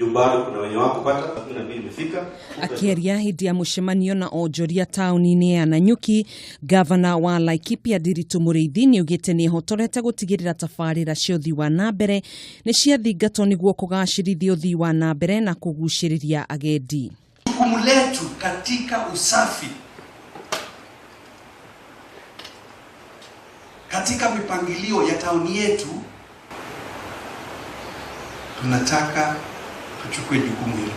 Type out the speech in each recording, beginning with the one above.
Jubari kuna wenye wako pata 12 imefika. Akiaria hindi ya mucemanio na onjoria tauni-ini ya Nanyuki, Ngavana wa Laikipia Ndiritu Muriithi niugite ni hotorete gutigirira tabarira cia uthii wa nambere ni ciathingatwo niguo kugacirithia uthii wa nambere na kuguciriria agendi. Jukumu letu katika usafi, katika mipangilio ya tauni yetu, tunataka tuchukue jukumu hilo.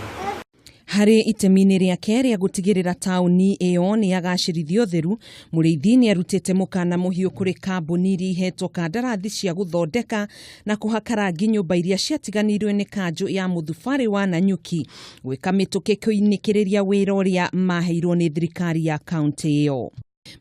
Hari itemini riake ria gutigirira tauni iyo ni agacirithia utheru, Muriithi ni arutite mukana muhiu kuri kambuni iria ihetwo kandarathi cia guthondeka na kuhaka rangi nyumba iria ciatiganirwe ni kanju ya muthubari wa Nanyuki gwika mituki kuinikiriria wira uria maheirwo ni thirikari ya kaunti iyo.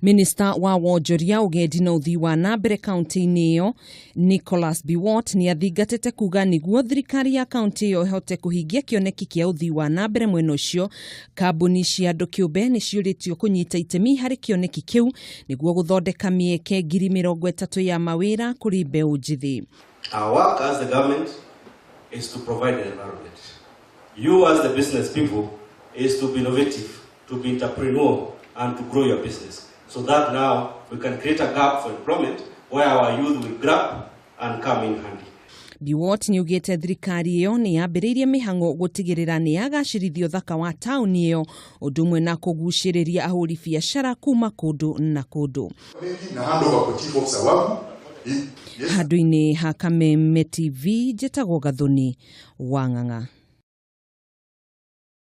Minister wa wonjoria, agendi na uthii wa nambere kaunti-ini iyo Nicholas Biwott ni athingatite kuga niguo thirikari ya kaunti iyo ihote kuhingia kioneki kia uthii wa nambere mwena ucio, kambuni cia andu kiumbe ni ciuritio kunyita itemi hari kioneki kiu niguo guthondeka mieke 30,000 ya mawira kuri mbeu njithi. Our work as the government is to provide an environment. You as the business people is to be innovative, to be entrepreneurial and to grow your business. So that now we can create a gap for employment where our youth will grab and come in handy. Biwott ni ugite thirikari iyo ni yambiriirie mihango gutigirira ni agacirithia uthaka wa tauni iyo udumwe na kuguciriria ahuri biacara kuma kundu na kundu. Handu-ini ha Kameme TV, njitagwo Gathoni wa Ng'ang'a.